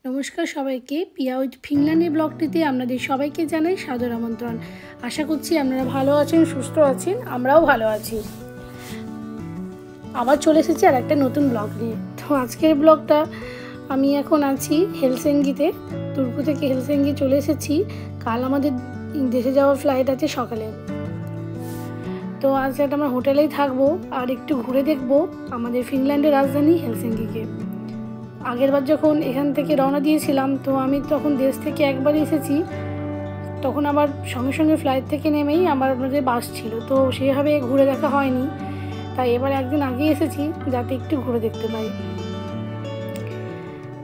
নমস্কার সবাইকে, পিয়া উইথ ফিনল্যান্ডের ব্লগটিতে আপনাদের সবাইকে জানাই সাদর আমন্ত্রণ। আশা করছি আপনারা ভালো আছেন, সুস্থ আছেন, আমরাও ভালো আছি। আবার চলে এসেছি আর একটা নতুন ব্লগ নিয়ে। তো আজকের ব্লগটা আমি এখন আছি হেলসিঙ্কিতে। তুর্কু থেকে হেলসিঙ্কি চলে এসেছি। কাল আমাদের দেশে যাওয়ার ফ্লাইট আছে সকালে। তো আজ একটা আমরা হোটেলেই থাকবো আর একটু ঘুরে দেখবো আমাদের ফিনল্যান্ডের রাজধানী হেলসিঙ্কিকে। আগেরবার যখন এখান থেকে রওনা দিয়েছিলাম তো আমি তখন দেশ থেকে একবার এসেছি, তখন আবার সঙ্গে সঙ্গে ফ্লাইট থেকে নেমেই আমাদের বাস ছিল, তো সেভাবে ঘুরে দেখা হয়নি। তাই এবার একদিন আগে এসেছি যাতে একটু ঘুরে দেখতে পাই।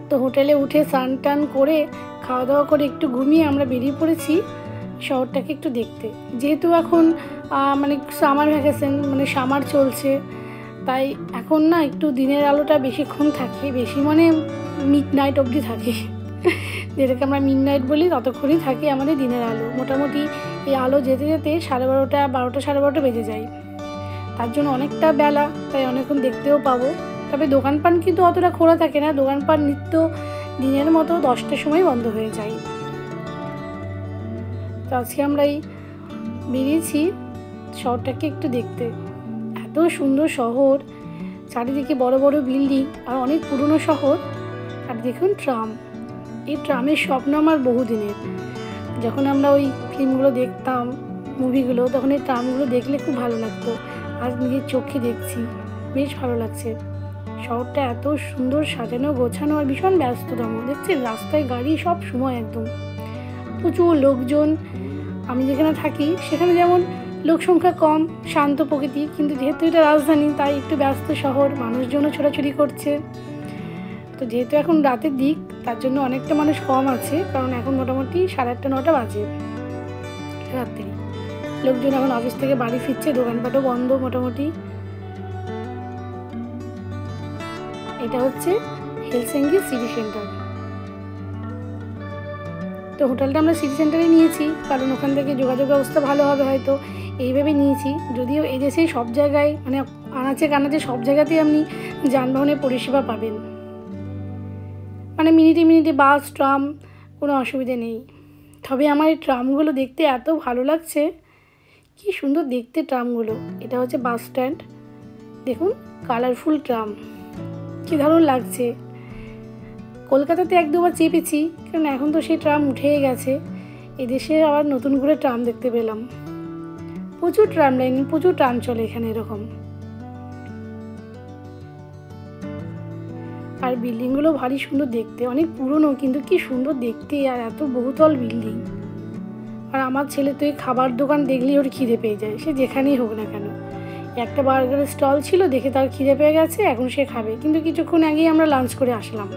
তো হোটেলে উঠে স্নান টান করে খাওয়া দাওয়া করে একটু ঘুমিয়ে আমরা বেরিয়ে পড়েছি শহরটাকে একটু দেখতে। যেহেতু এখন সামার ভ্যাকেশন, সামার চলছে, তাই এখন না একটু দিনের আলোটা বেশিক্ষণ থাকে, বেশি মিড নাইট অবধি থাকে। যেটাকে আমরা মিড নাইট বলি, ততক্ষণই থাকে আমাদের দিনের আলো। মোটামুটি এই আলো যেতে যেতে 12:30 সাড়ে 12টা বেজে যায়। তার জন্য অনেকটা বেলা, তাই অনেকক্ষণ দেখতেও পাবো। তবে দোকানপাট কিন্তু অতটা খোলা থাকে না, দোকানপাট নিত্য দিনের মতো 10টার সময় বন্ধ হয়ে যায়। তো আজকে আমরা বেরিয়েছি শহরটাকে একটু দেখতে। এত সুন্দর শহর, চারিদিকে বড় বড় বিল্ডিং আর অনেক পুরনো শহর। আর দেখুন ট্রাম, এই ট্রামের স্বপ্ন আমার বহুদিনের। যখন আমরা ওই ফিল্মগুলো দেখতাম, মুভিগুলো, তখন এই ট্রামগুলো দেখলে খুব ভালো লাগতো। আজ নিজের চোখে দেখছি, বেশ ভালো লাগছে। শহরটা এত সুন্দর সাজানো গোছানো আর ভীষণ ব্যস্ততম। দেখছেন রাস্তায় গাড়ি সব সময়, একদম প্রচুর লোকজন। আমি যেখানে থাকি সেখানে যেমন লোক সংখ্যা কম, শান্ত প্রকৃতি, কিন্তু যেহেতু এটা রাজধানী তাই একটু ব্যস্ত শহর, মানুষজনও ছোটাছুটি করছে। তো যেহেতু এখন রাতের দিক, তার জন্য অনেকটা মানুষ কম আছে, কারণ এখন মোটামুটি 8:30 9টা বাজে রাত্রি। লোকজন এখন অফিস থেকে বাড়ি ফিরছে, দোকানপাটও বন্ধ মোটামুটি। এটা হচ্ছে হেলসিঙ্কি সিটি সেন্টার। তো হোটেলটা আমরা সিটি সেন্টারে নিয়েছি, কারণ ওখান থেকে যোগাযোগ ব্যবস্থা ভালো হবে, হয়তো এইভাবে নিয়েছি। যদিও এই দেশে সব জায়গায় আনাচে কানাচে সব জায়গাতেই আপনি যানবাহনের পরিষেবা পাবেন, মিনিটে মিনিটে বাস ট্রাম, কোনো অসুবিধে নেই। তবে আমার এই ট্রামগুলো দেখতে এত ভালো লাগছে, কি সুন্দর দেখতে ট্রামগুলো। এটা হচ্ছে বাস স্ট্যান্ড, দেখুন কালারফুল ট্রাম, কি দারুণ লাগছে। কলকাতাতে 1-2বার চেপেছি, কারণ এখন তো সেই ট্রাম উঠেই গেছে। এদেশে আবার নতুন করে ট্রাম দেখতে পেলাম। প্রচুর ট্রাম লাইন, প্রচুর ট্রাম চলে এখানে এরকম। আর বিল্ডিংগুলো ভারী সুন্দর দেখতে, অনেক পুরনো কিন্তু কি সুন্দর দেখতে, আর এত বহুতল বিল্ডিং। আর আমার ছেলে তো এই খাবার দোকান দেখলেই ওর খিদে পেয়ে যায়, সে যেখানেই হোক না কেন। একটা বার্গারের স্টল ছিল, দেখে তার খিদে পেয়ে গেছে, এখন সে খাবে। কিন্তু কিছুক্ষণ আগেই আমরা লাঞ্চ করে আসলাম।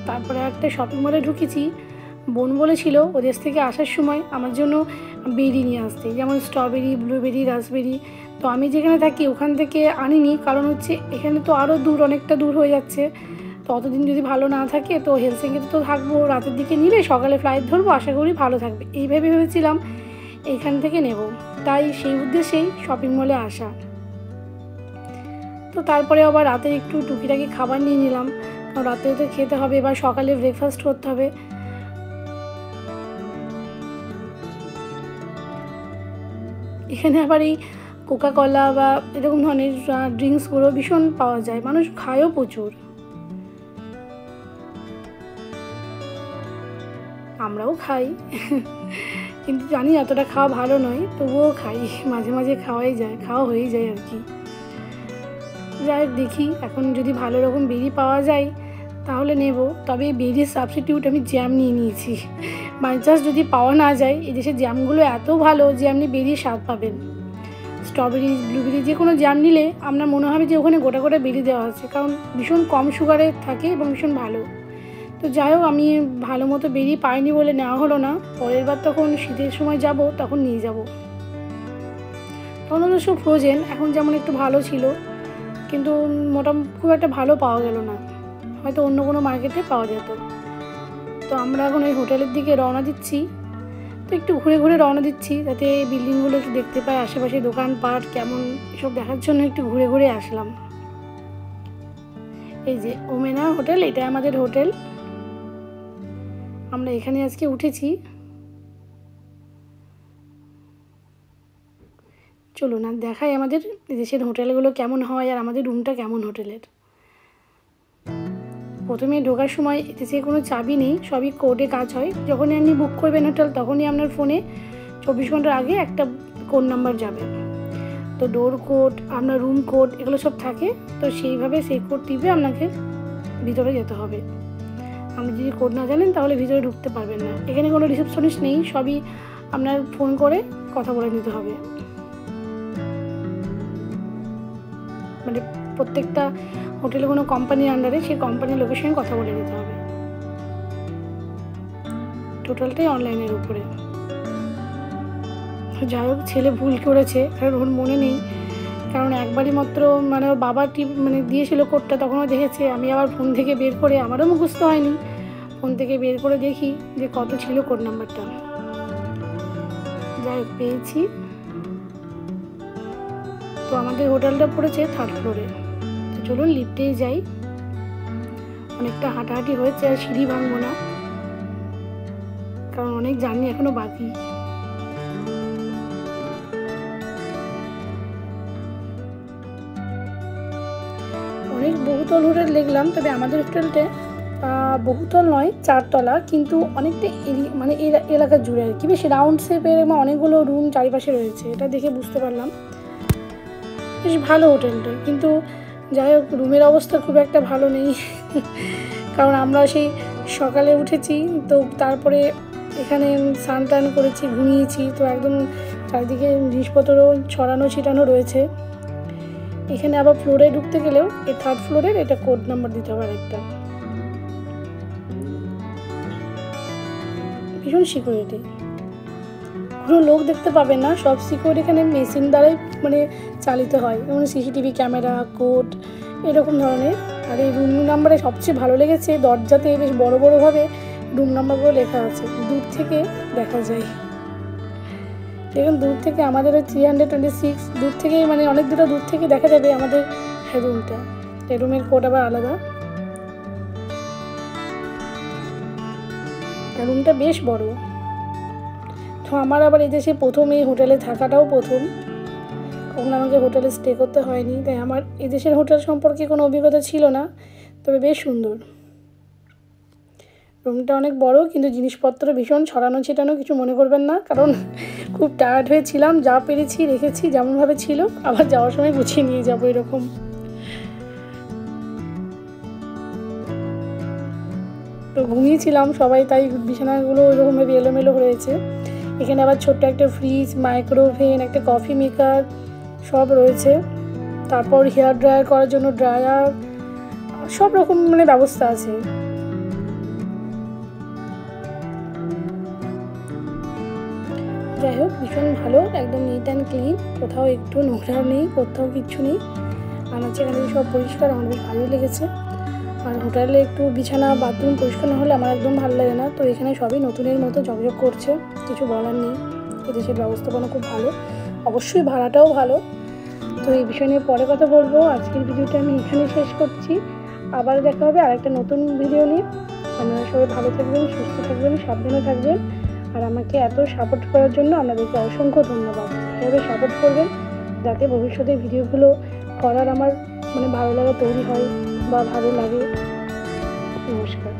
তারপরে একটা শপিং মলে ঢুকেছি। বোন বলেছিল ও দেশ থেকে আসার সময় আমার জন্য বেরি নিয়ে আসতে, যেমন স্ট্রবেরি, ব্লুবেরি, রাসবেরি। তো আমি যেখানে থাকি ওখান থেকে আনিনি, কারণ হচ্ছে এখানে তো আরও দূর, অনেকটা দূর হয়ে যাচ্ছে। তো অতদিন যদি ভালো না থাকে, তো হেলসিঙ্কিতে তো থাকবো, রাতের দিকে নিলে সকালে ফ্লাইট ধরবো, আশা করি ভালো থাকবে, এইভাবে ভেবেছিলাম এইখান থেকে নেব। তাই সেই উদ্দেশ্যেই শপিং মলে আসা। তো তারপরে আবার রাতের একটু টুকিটাকি খাবার নিয়ে নিলাম, কারণ রাতে তো খেতে হবে, বা সকালে ব্রেকফাস্ট করতে হবে। এখানে আবার এই কোকাকোলা বা এরকম ধরনের ড্রিঙ্কসগুলো ভীষণ পাওয়া যায়, মানুষ খায়ও প্রচুর। আমরাও খাই, কিন্তু জানি এতটা খাওয়া ভালো নয়, তবুও খাই, মাঝে মাঝে খাওয়া হয়েই যায় আর কি। যাই দেখি, এখন যদি ভালো রকম বেরি পাওয়া যায় তাহলে নেব। তবে বেরির সাবস্টিটিউট আমি জ্যাম নিয়ে নিয়েছি। বাই চান্স যদি পাওয়া না যায়, এদেশের জ্যামগুলো এত ভালো যে আপনি বেরির স্বাদ পাবেন। স্ট্রবেরি, ব্লুবেরি যে কোনো জ্যাম নিলে আপনার মনে হবে যে ওখানে গোটা গোটা বেরি দেওয়া আছে, কারণ ভীষণ কম সুগারে থাকে এবং ভীষণ ভালো। তো যাই হোক, আমি ভালো মতো বেরি পাইনি বলে নেওয়া হলো না। পরের বার তখন শীতের সময় যাব, তখন নিয়ে যাব। তখন সব ফ্রোজেন, এখন যেমন একটু ভালো ছিল, কিন্তু খুব একটা ভালো পাওয়া গেল না, হয়তো অন্য কোনো মার্কেটে পাওয়া যেত। তো আমরা এখন ওই হোটেলের দিকে রওনা দিচ্ছি। তো একটু ঘুরে ঘুরে রওনা দিচ্ছি, যাতে এই বিল্ডিংগুলো একটু দেখতে পাই, আশেপাশে দোকানপাট কেমন, এসব দেখার জন্য একটু ঘুরে ঘুরে আসলাম। এই যে ওমেনা হোটেল, এটা আমাদের হোটেল। আমরা এখানে আজকে উঠেছি। চলুন আর দেখাই আমাদের দেশের হোটেলগুলো কেমন হয় আর আমাদের রুমটা কেমন হোটেলের। প্রথমে ঢোকার সময় এদেশে কোনো চাবি নেই, সবই কোডে কাজ হয়। যখনই আপনি বুক করবেন হোটেল তখনই আপনার ফোনে 24 ঘন্টার আগে একটা কোড নাম্বার যাবে। তো ডোর কোড, আপনার রুম কোড এগুলো সব থাকে। তো সেইভাবে সেই কোড টিপে আপনাকে ভিতরে যেতে হবে। আপনি যদি কোড না জানেন তাহলে ভিতরে ঢুকতে পারবেন না। এখানে কোনো রিসেপশনিস্ট নেই, সবই আপনার ফোন করে কথা বলে নিতে হবে। মানে প্রত্যেকটা হোটেলে কোনো কোম্পানির আন্ডারে সেই কোম্পানির লোকের সঙ্গে কথা বলে নিতে হবে। টোটালটাই অনলাইনের উপরে। যাই হোক, ছেলে ভুল করেছে, কারণ ওর মনে নেই। কারণ একবারই মাত্র মানে ওর বাবা দিয়েছিল কোডটা, তখনও দেখেছে। আমি আবার ফোন থেকে বের করে, আমারও মুখস্থ হয়নি, ফোন থেকে বের করে দেখি যে কত ছিল কোড নাম্বারটা। যাই হোক, পেয়েছি। তো আমাদের হোটেলটা পড়েছে 3rd ফ্লোরে। তো চলুন লিফটেই যাই। অনেকটা হাঁটাহাঁটি হয়েছে, আর সিঁড়ি ভাঙবো না, কারণ অনেক জার্নি এখনো বাকি। অনেক বহুতল হোটেল দেখলাম, তবে আমাদের হোটেলটা বহুতল নয়, 4 তলা, কিন্তু অনেকটা মানে এলাকা জুড়ে আর কি, বেশ রাউন্ড শেপের অনেকগুলো রুম চারিপাশে রয়েছে। এটা দেখে বুঝতে পারলাম বেশ ভালো হোটেলটা। কিন্তু যাই হোক, রুমের অবস্থা খুব একটা ভালো নেই। কারণ আমরা সেই সকালে উঠেছি, তো তারপরে এখানে স্নান টান করেছি, ঘুমিয়েছি, তো একদম চারিদিকে জিনিসপত্রও ছড়ানো ছিটানো রয়েছে। এখানে আবার ফ্লোরে ঢুকতে গেলেও এই 3rd ফ্লোরের এটা কোড নাম্বার দিতে হবে একটা। ভীষণ সিকিউরিটি, কোনো লোক দেখতে পাবে না, সব সিকিউরিটি এখানে মেশিন দ্বারাই মানে চালিত হয়, যেমন সিসিটিভি ক্যামেরা, কোড এরকম ধরনের। আর এই রুম নাম্বারে সবচেয়ে ভালো লেগেছে, দরজাতে বেশ বড় বড়োভাবে রুম নাম্বারগুলো লেখা আছে, দূর থেকে দেখা যায়। দেখুন, দূর থেকে আমাদের ওই 326 দূর থেকেই, মানে অনেক দূর থেকে দেখা যাবে আমাদের রুমটা। এই রুমের কোড আবার আলাদা। রুমটা বেশ বড়। তো আমার আবার এই দেশে প্রথম এই হোটেলে থাকাটাও প্রথম, কখনো আমাকে হোটেলে স্টে করতে হয়নি, তাই আমার এদেশের হোটেল সম্পর্কে কোনো অভিজ্ঞতা ছিল না। তবে বেশ সুন্দর রুমটা, অনেক বড়, কিন্তু জিনিসপত্র ভীষণ ছড়ানো ছিটানো, কিছু মনে করবেন না, কারণ খুব টায়ার্ড হয়েছিলাম। যা পেরেছি রেখেছি যেমনভাবে ছিল, আবার যাওয়ার সময় গুছিয়ে নিয়ে যাবো এরকম। তো ঘুমিয়েছিলাম সবাই, তাই বিছানাগুলো ওইরকমভাবে এলোমেলো হয়েছে। এখানে আবার ছোট্ট একটা ফ্রিজ, মাইক্রোওভেন, একটা কফি মেকার সব রয়েছে। তারপর হেয়ার ড্রায়ার করার জন্য ড্রায়ার, সব রকম মানে ব্যবস্থা আছে। যাই হোক, ভীষণ ভালো, একদম নিট অ্যান্ড ক্লিন, কোথাও একটু নোংরা নেই, কোথাও কিচ্ছু নেই। আনাচে এখানে সব পরিষ্কার, আমার বেশ ভালোই লেগেছে। আর হোটেলে একটু বিছানা বাথরুম পরিষ্কার না হলে আমার একদম ভালো লাগে না। তো এখানে সবই নতুনের মতো ঝকঝক করছে, কিছু বলার নেই। এদেশের ব্যবস্থাপনা খুব ভালো, অবশ্যই ভাড়াটাও ভালো। তো এই বিষয় নিয়ে পরে কথা বলবো। আজকের ভিডিওটা আমি এখানে শেষ করছি, আবার দেখা হবে আরেকটা নতুন ভিডিও নিয়ে। আপনারা সবাই ভালো থাকবেন, সুস্থ থাকবেন, সাবধানে থাকবেন। আর আমাকে এত সাপোর্ট করার জন্য আপনাদেরকে অসংখ্য ধন্যবাদ। এভাবে সাপোর্ট করবেন যাতে ভবিষ্যতে ভিডিওগুলো করার আমার মানে ভালো লাগা তৈরি হয় বা ভালো লাগে। নমস্কার।